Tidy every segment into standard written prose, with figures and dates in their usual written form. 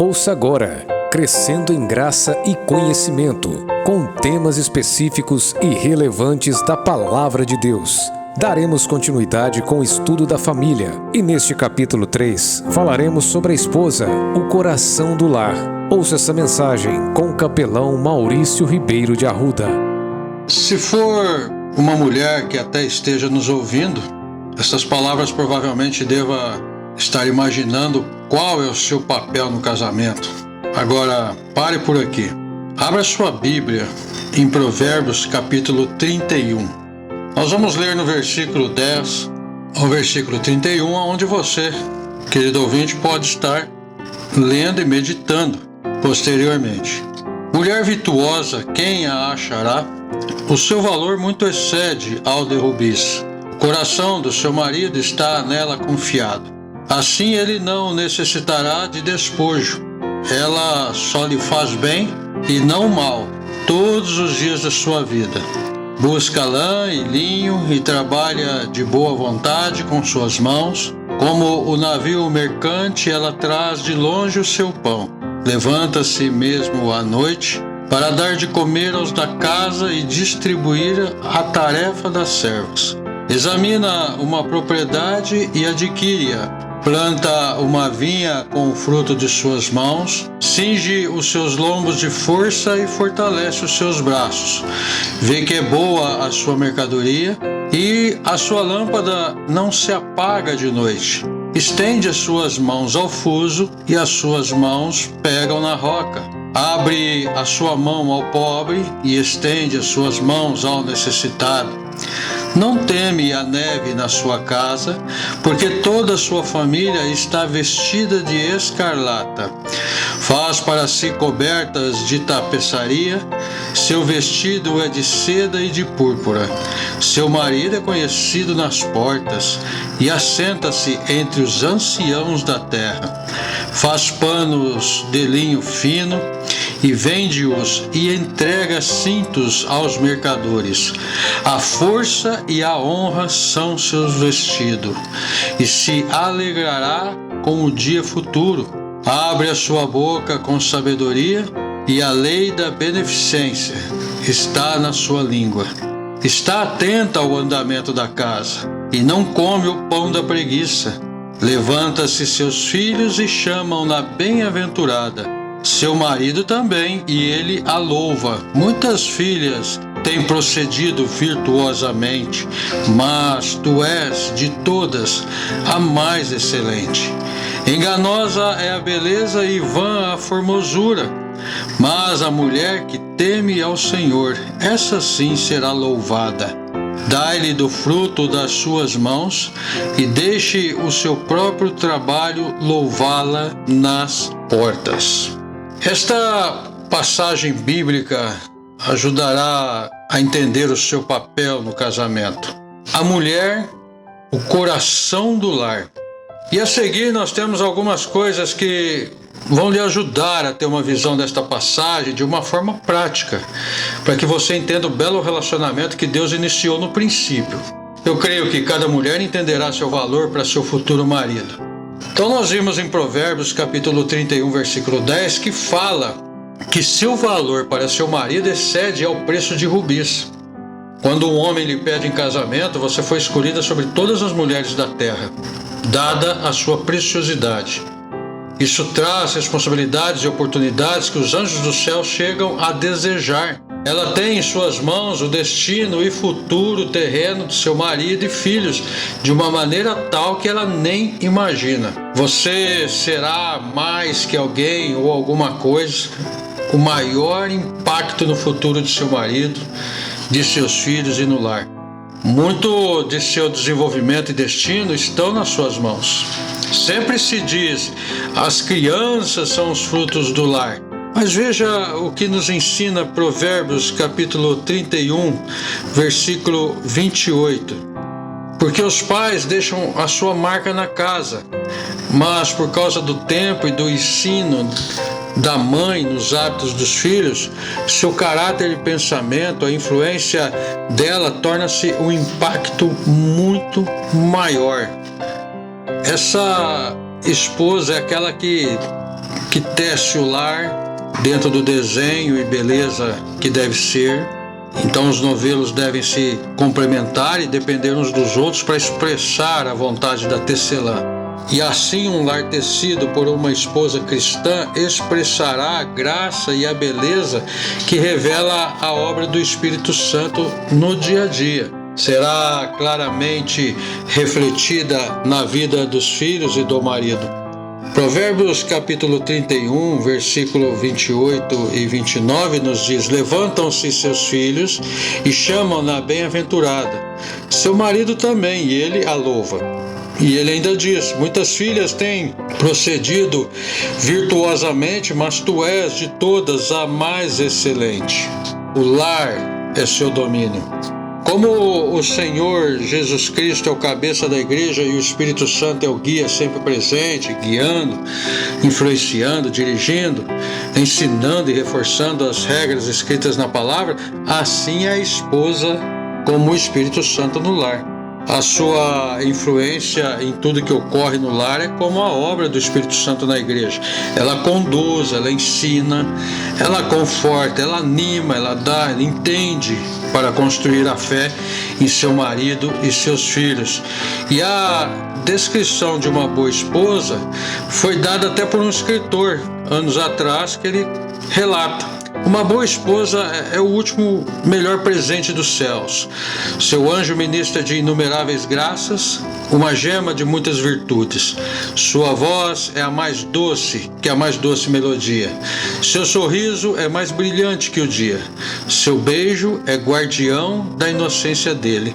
Ouça agora, Crescendo em Graça e Conhecimento, com temas específicos e relevantes da Palavra de Deus. Daremos continuidade com o estudo da família e neste capítulo 3 falaremos sobre a esposa, o coração do lar. Ouça essa mensagem com o capelão Maurício Ribeiro de Arruda. Se for uma mulher que até esteja nos ouvindo, essas palavras provavelmente deva estar imaginando qual é o seu papel no casamento. Agora, pare por aqui. Abra sua Bíblia em Provérbios capítulo 31. Nós vamos ler no versículo 10 ao versículo 31, onde você, querido ouvinte, pode estar lendo e meditando posteriormente. Mulher virtuosa, quem a achará? O seu valor muito excede ao de rubis. O coração do seu marido está nela confiado. Assim ele não necessitará de despojo. Ela só lhe faz bem e não mal todos os dias da sua vida. Busca lã e linho e trabalha de boa vontade com suas mãos. Como o navio mercante, ela traz de longe o seu pão. Levanta-se mesmo à noite para dar de comer aos da casa e distribuir a tarefa das servas. Examina uma propriedade e adquire-a. Planta uma vinha com o fruto de suas mãos, cinge os seus lombos de força e fortalece os seus braços. Vê que é boa a sua mercadoria e a sua lâmpada não se apaga de noite. Estende as suas mãos ao fuso e as suas mãos pegam na roca. Abre a sua mão ao pobre e estende as suas mãos ao necessitado. Não teme a neve na sua casa, porque toda a sua família está vestida de escarlata. Faz para si cobertas de tapeçaria, seu vestido é de seda e de púrpura. Seu marido é conhecido nas portas e assenta-se entre os anciãos da terra. Faz panos de linho fino e vende-os e entrega cintos aos mercadores. A força e a honra são seus vestidos, e se alegrará com o dia futuro. Abre a sua boca com sabedoria, e a lei da beneficência está na sua língua. Está atenta ao andamento da casa, e não come o pão da preguiça. Levanta-se seus filhos e chamam-na bem-aventurada. Seu marido também, e ele a louva. Muitas filhas têm procedido virtuosamente, mas tu és, de todas, a mais excelente. Enganosa é a beleza e vã a formosura, mas a mulher que teme ao Senhor, essa sim será louvada. Dai-lhe do fruto das suas mãos e deixe o seu próprio trabalho louvá-la nas portas. Esta passagem bíblica ajudará a entender o seu papel no casamento. A mulher, o coração do lar. E a seguir nós temos algumas coisas que vão lhe ajudar a ter uma visão desta passagem de uma forma prática, para que você entenda o belo relacionamento que Deus iniciou no princípio. Eu creio que cada mulher entenderá seu valor para seu futuro marido. Então nós vimos em Provérbios capítulo 31, versículo 10, que fala que seu valor para seu marido excede ao preço de rubis. Quando um homem lhe pede em casamento, você foi escolhida sobre todas as mulheres da terra, dada a sua preciosidade. Isso traz responsabilidades e oportunidades que os anjos do céu chegam a desejar. Ela tem em suas mãos o destino e futuro terreno de seu marido e filhos, de uma maneira tal que ela nem imagina. Você será mais que alguém ou alguma coisa, o maior impacto no futuro de seu marido, de seus filhos e no lar. Muito de seu desenvolvimento e destino estão nas suas mãos. Sempre se diz, as crianças são os frutos do lar. Mas veja o que nos ensina Provérbios capítulo 31, versículo 28. Porque os pais deixam a sua marca na casa, mas por causa do tempo e do ensino da mãe nos hábitos dos filhos, seu caráter e pensamento, a influência dela torna-se um impacto muito maior. Essa esposa é aquela que que tece o lar dentro do desenho e beleza que deve ser. Então os novelos devem se complementar e depender uns dos outros para expressar a vontade da tecelã. E assim um lar tecido por uma esposa cristã expressará a graça e a beleza que revela a obra do Espírito Santo no dia a dia. Será claramente refletida na vida dos filhos e do marido. Provérbios capítulo 31, versículo 28 e 29 nos diz: levantam-se seus filhos e chamam-na bem-aventurada. Seu marido também, e ele a louva. E ele ainda diz: muitas filhas têm procedido virtuosamente, mas tu és de todas a mais excelente. O lar é seu domínio. Como o Senhor Jesus Cristo é o cabeça da igreja e o Espírito Santo é o guia sempre presente, guiando, influenciando, dirigindo, ensinando e reforçando as regras escritas na palavra, assim é a esposa como o Espírito Santo no lar. A sua influência em tudo que ocorre no lar é como a obra do Espírito Santo na igreja. Ela conduz, ela ensina, ela conforta, ela anima, ela dá, ela entende para construir a fé em seu marido e seus filhos. E a descrição de uma boa esposa foi dada até por um escritor, anos atrás, que ele relata: uma boa esposa é o último melhor presente dos céus. Seu anjo ministra de inumeráveis graças, uma gema de muitas virtudes. Sua voz é a mais doce que a mais doce melodia. Seu sorriso é mais brilhante que o dia. Seu beijo é guardião da inocência dele.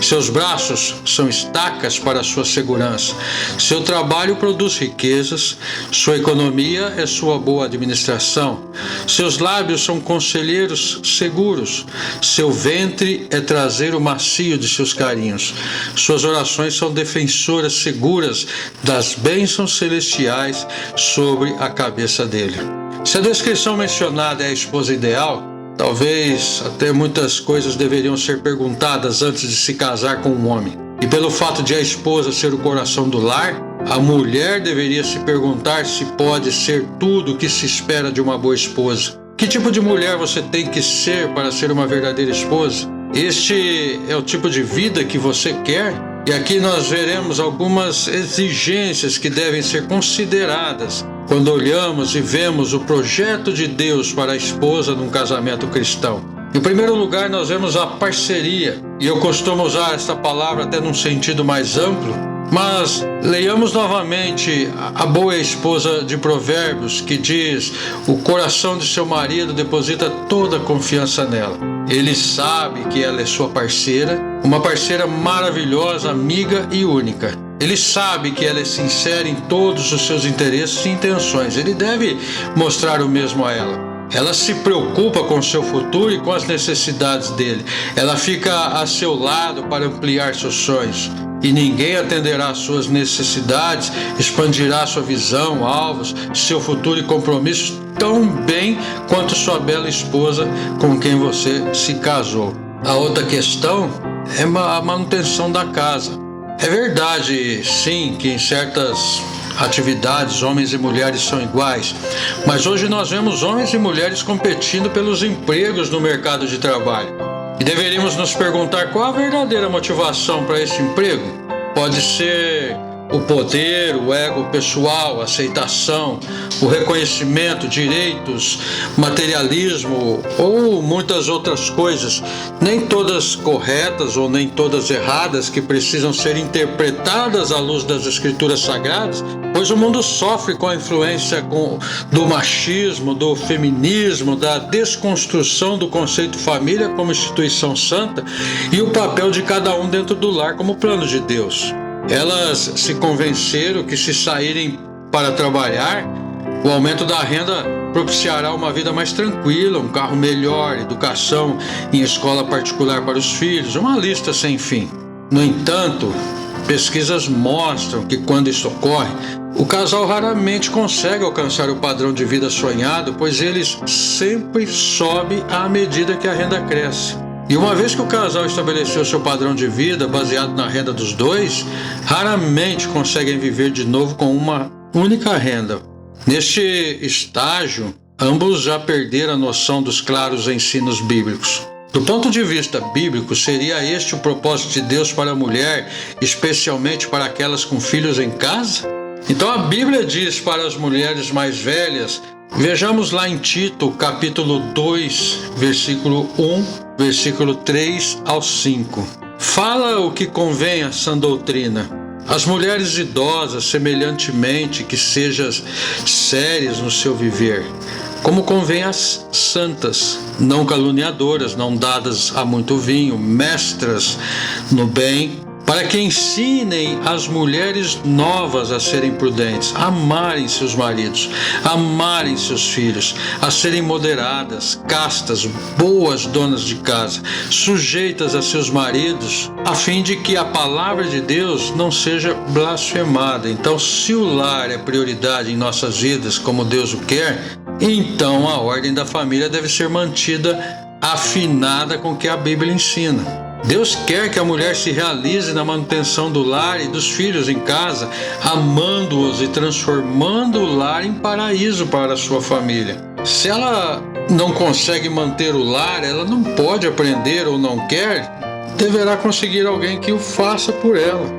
Seus braços são estacas para a sua segurança. Seu trabalho produz riquezas. Sua economia é sua boa administração. Seus lábios são conselheiros seguros. Seu ventre é traseiro macio de seus carinhos. Suas orações são defensoras seguras das bênçãos celestiais sobre a cabeça dele. Se a descrição mencionada é a esposa ideal, talvez até muitas coisas deveriam ser perguntadas antes de se casar com um homem. E pelo fato de a esposa ser o coração do lar, a mulher deveria se perguntar se pode ser tudo o que se espera de uma boa esposa. Que tipo de mulher você tem que ser para ser uma verdadeira esposa? Este é o tipo de vida que você quer? E aqui nós veremos algumas exigências que devem ser consideradas quando olhamos e vemos o projeto de Deus para a esposa num casamento cristão. Em primeiro lugar, nós vemos a parceria, e eu costumo usar essa palavra até num sentido mais amplo, mas leiamos novamente a boa esposa de Provérbios, que diz: o coração de seu marido deposita toda a confiança nela. Ele sabe que ela é sua parceira, uma parceira maravilhosa, amiga e única. Ele sabe que ela é sincera em todos os seus interesses e intenções. Ele deve mostrar o mesmo a ela. Ela se preocupa com o seu futuro e com as necessidades dele. Ela fica a seu lado para ampliar seus sonhos. E ninguém atenderá às suas necessidades, expandirá sua visão, alvos, seu futuro e compromissos tão bem quanto sua bela esposa com quem você se casou. A outra questão é a manutenção da casa. É verdade, sim, que em certas atividades homens e mulheres são iguais, mas hoje nós vemos homens e mulheres competindo pelos empregos no mercado de trabalho. E deveríamos nos perguntar qual a verdadeira motivação para esse emprego. Pode ser o poder, o ego pessoal, a aceitação, o reconhecimento, direitos, materialismo ou muitas outras coisas, nem todas corretas ou nem todas erradas, que precisam ser interpretadas à luz das escrituras sagradas, pois o mundo sofre com a influência do machismo, do feminismo, da desconstrução do conceito família como instituição santa e o papel de cada um dentro do lar como plano de Deus. Elas se convenceram que, se saírem para trabalhar, o aumento da renda propiciará uma vida mais tranquila, um carro melhor, educação em escola particular para os filhos, uma lista sem fim. No entanto, pesquisas mostram que, quando isso ocorre, o casal raramente consegue alcançar o padrão de vida sonhado, pois eles sempre sobem à medida que a renda cresce. E uma vez que o casal estabeleceu seu padrão de vida baseado na renda dos dois, raramente conseguem viver de novo com uma única renda. Neste estágio, ambos já perderam a noção dos claros ensinos bíblicos. Do ponto de vista bíblico, seria este o propósito de Deus para a mulher, especialmente para aquelas com filhos em casa? Então a Bíblia diz para as mulheres mais velhas, vejamos lá em Tito, capítulo 2, versículo 1, versículo 3 ao 5. Fala o que convém a sã doutrina. As mulheres idosas, semelhantemente, que sejam sérias no seu viver, como convém às santas, não caluniadoras, não dadas a muito vinho, mestras no bem, para que ensinem as mulheres novas a serem prudentes, a amarem seus maridos, a amarem seus filhos, a serem moderadas, castas, boas donas de casa, sujeitas a seus maridos, a fim de que a palavra de Deus não seja blasfemada. Então, se o lar é prioridade em nossas vidas, como Deus o quer, então a ordem da família deve ser mantida afinada com o que a Bíblia ensina. Deus quer que a mulher se realize na manutenção do lar e dos filhos em casa, amando-os e transformando o lar em paraíso para a sua família. Se ela não consegue manter o lar, ela não pode aprender ou não quer, deverá conseguir alguém que o faça por ela,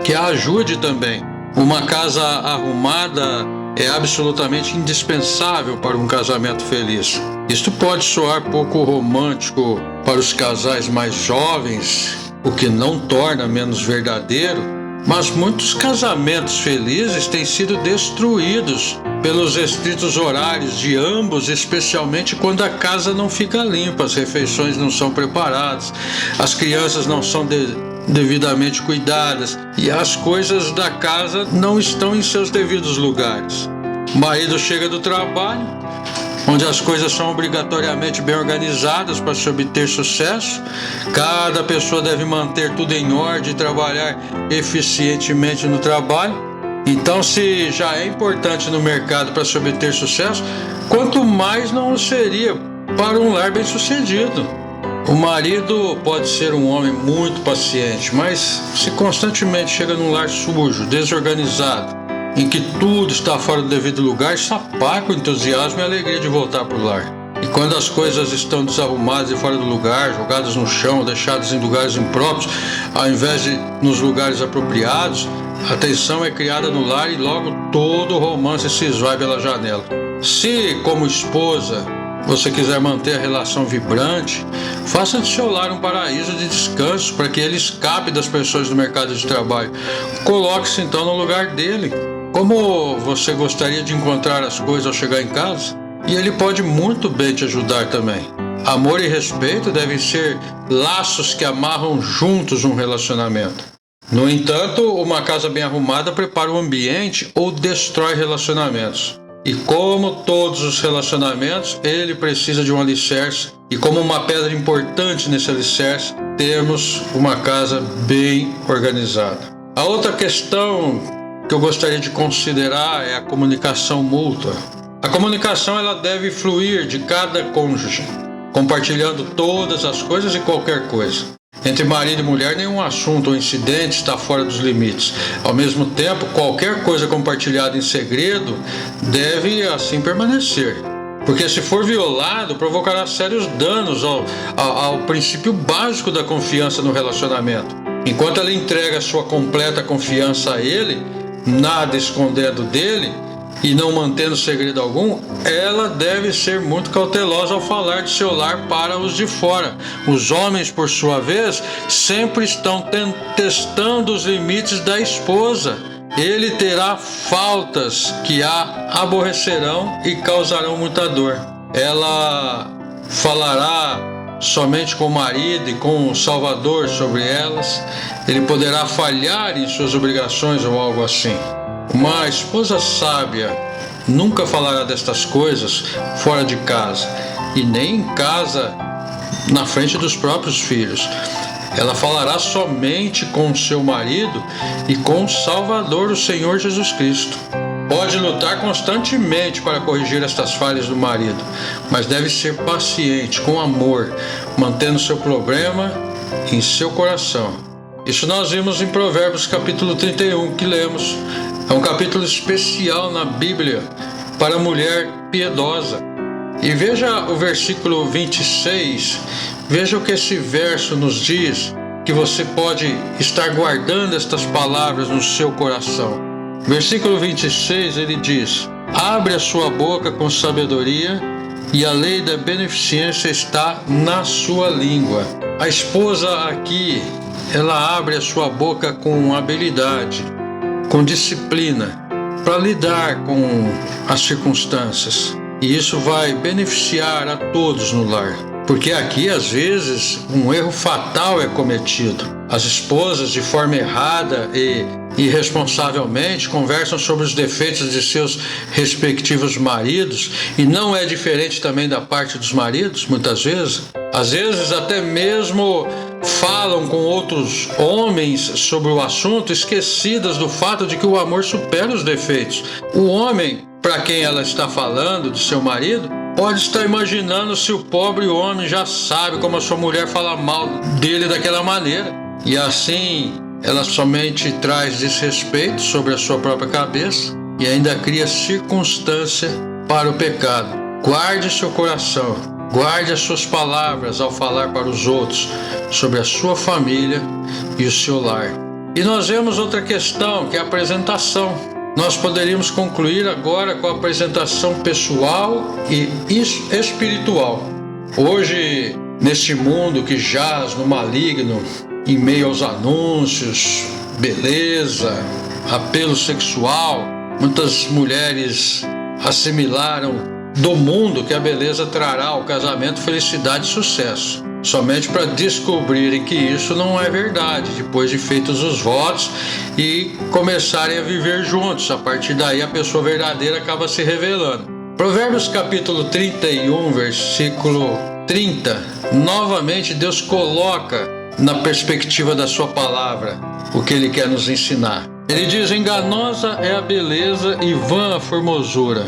que a ajude também. Uma casa arrumada é absolutamente indispensável para um casamento feliz. Isto pode soar pouco romântico para os casais mais jovens, o que não torna menos verdadeiro, mas muitos casamentos felizes têm sido destruídos pelos estritos horários de ambos, especialmente quando a casa não fica limpa, as refeições não são preparadas, as crianças não são devidamente cuidadas e as coisas da casa não estão em seus devidos lugares. O marido chega do trabalho, onde as coisas são obrigatoriamente bem organizadas para se obter sucesso. Cada pessoa deve manter tudo em ordem e trabalhar eficientemente no trabalho. Então, se já é importante no mercado para se obter sucesso, quanto mais não o seria para um lar bem-sucedido. O marido pode ser um homem muito paciente, mas se constantemente chega num lar sujo, desorganizado, em que tudo está fora do devido lugar, isso apaga o entusiasmo e a alegria de voltar para o lar. E quando as coisas estão desarrumadas e fora do lugar, jogadas no chão, deixadas em lugares impróprios, ao invés de nos lugares apropriados, a tensão é criada no lar e logo todo o romance se esvai pela janela. Se, como esposa, você quiser manter a relação vibrante, faça de seu lar um paraíso de descanso para que ele escape das pressões do mercado de trabalho. Coloque-se então no lugar dele. Como você gostaria de encontrar as coisas ao chegar em casa? E ele pode muito bem te ajudar também. Amor e respeito devem ser laços que amarram juntos um relacionamento. No entanto, uma casa bem arrumada prepara o ambiente ou destrói relacionamentos. E como todos os relacionamentos, ele precisa de um alicerce. E como uma pedra importante nesse alicerce, temos uma casa bem organizada. A outra questão que eu gostaria de considerar é a comunicação mútua. A comunicação ela deve fluir de cada cônjuge, compartilhando todas as coisas e qualquer coisa. Entre marido e mulher, nenhum assunto ou incidente está fora dos limites. Ao mesmo tempo, qualquer coisa compartilhada em segredo deve assim permanecer. Porque se for violado, provocará sérios danos ao princípio básico da confiança no relacionamento. Enquanto ela entrega a sua completa confiança a ele, nada escondendo dele e não mantendo segredo algum, ela deve ser muito cautelosa ao falar de seu lar para os de fora. Os homens, por sua vez, sempre estão testando os limites da esposa. Ele terá faltas que a aborrecerão e causarão muita dor. Ela falará somente com o marido e com o Salvador sobre elas. Ele poderá falhar em suas obrigações ou algo assim. Uma esposa sábia nunca falará destas coisas fora de casa e nem em casa na frente dos próprios filhos. Ela falará somente com o seu marido e com o Salvador, o Senhor Jesus Cristo. Pode lutar constantemente para corrigir estas falhas do marido, mas deve ser paciente, com amor, mantendo seu problema em seu coração. Isso nós vimos em Provérbios capítulo 31, que lemos. É um capítulo especial na Bíblia para a mulher piedosa. E veja o versículo 26, veja o que esse verso nos diz, que você pode estar guardando estas palavras no seu coração. Versículo 26, ele diz: abre a sua boca com sabedoria, e a lei da beneficência está na sua língua. A esposa aqui, ela abre a sua boca com habilidade, com disciplina, para lidar com as circunstâncias. E isso vai beneficiar a todos no lar. Porque aqui, às vezes, um erro fatal é cometido. As esposas, de forma errada e irresponsavelmente, conversam sobre os defeitos de seus respectivos maridos, e não é diferente também da parte dos maridos, muitas vezes. Às vezes, até mesmo falam com outros homens sobre o assunto, esquecidas do fato de que o amor supera os defeitos. O homem, para quem ela está falando, do seu marido, pode estar imaginando se o pobre homem já sabe como a sua mulher fala mal dele daquela maneira. E assim, ela somente traz desrespeito sobre a sua própria cabeça e ainda cria circunstância para o pecado. Guarde seu coração, guarde as suas palavras ao falar para os outros sobre a sua família e o seu lar. E nós vemos outra questão, que é a apresentação. Nós poderíamos concluir agora com a apresentação pessoal e espiritual. Hoje, neste mundo que jaz no maligno, em meio aos anúncios, beleza, apelo sexual, muitas mulheres assimilaram do mundo que a beleza trará ao casamento felicidade e sucesso, somente para descobrirem que isso não é verdade, depois de feitos os votos e começarem a viver juntos. A partir daí, a pessoa verdadeira acaba se revelando. Provérbios capítulo 31, versículo 30, novamente Deus coloca na perspectiva da sua palavra o que Ele quer nos ensinar. Ele diz: enganosa é a beleza e vã a formosura,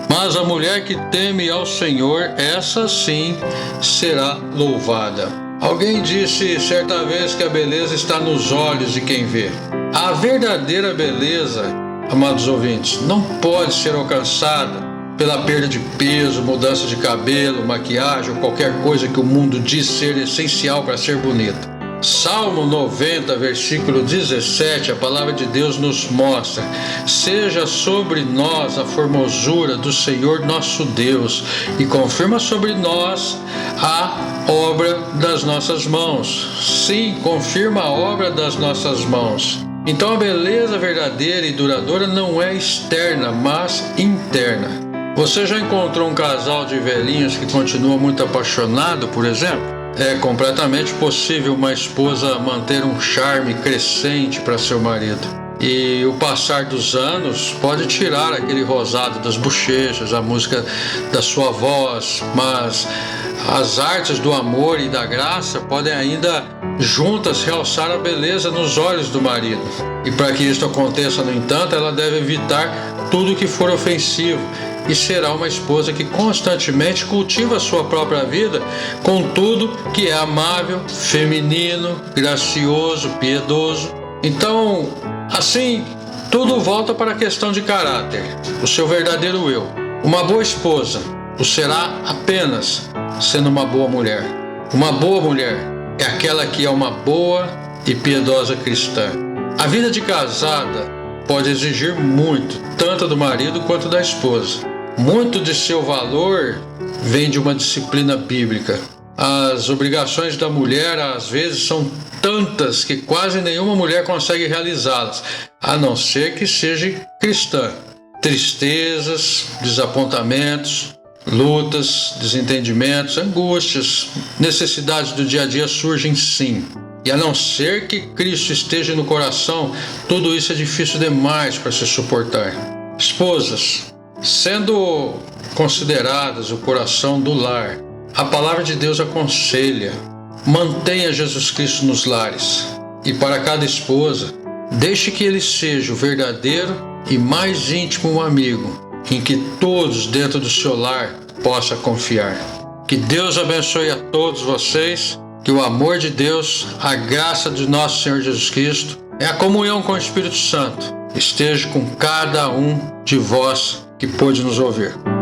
mas a mulher que teme ao Senhor, essa sim será louvada. Alguém disse certa vez que a beleza está nos olhos de quem vê. A verdadeira beleza, amados ouvintes, não pode ser alcançada pela perda de peso, mudança de cabelo, maquiagem ou qualquer coisa que o mundo diz ser essencial para ser bonita. Salmo 90, versículo 17, a palavra de Deus nos mostra: seja sobre nós a formosura do Senhor nosso Deus, e confirma sobre nós a obra das nossas mãos. Sim, confirma a obra das nossas mãos. Então a beleza verdadeira e duradoura não é externa, mas interna. Você já encontrou um casal de velhinhos que continua muito apaixonado, por exemplo? É completamente possível uma esposa manter um charme crescente para seu marido. E o passar dos anos pode tirar aquele rosado das bochechas, a música da sua voz, mas as artes do amor e da graça podem ainda juntas realçar a beleza nos olhos do marido. E para que isso aconteça, no entanto, ela deve evitar tudo que for ofensivo e será uma esposa que constantemente cultiva a sua própria vida com tudo que é amável, feminino, gracioso, piedoso. Então, assim, tudo volta para a questão de caráter, o seu verdadeiro eu. Uma boa esposa o será apenas sendo uma boa mulher. Uma boa mulher é aquela que é uma boa e piedosa cristã. A vida de casada pode exigir muito, tanto do marido quanto da esposa. Muito de seu valor vem de uma disciplina bíblica. As obrigações da mulher, às vezes, são tantas que quase nenhuma mulher consegue realizá-las, a não ser que seja cristã. Tristezas, desapontamentos, lutas, desentendimentos, angústias, necessidades do dia a dia surgem sim. E a não ser que Cristo esteja no coração, tudo isso é difícil demais para se suportar. Esposas, sendo consideradas o coração do lar, a palavra de Deus aconselha: mantenha Jesus Cristo nos lares. E para cada esposa, deixe que Ele seja o verdadeiro e mais íntimo amigo, em que todos dentro do seu lar possam confiar. Que Deus abençoe a todos vocês, que o amor de Deus, a graça de nosso Senhor Jesus Cristo, a comunhão com o Espírito Santo esteja com cada um de vós que pôde nos ouvir.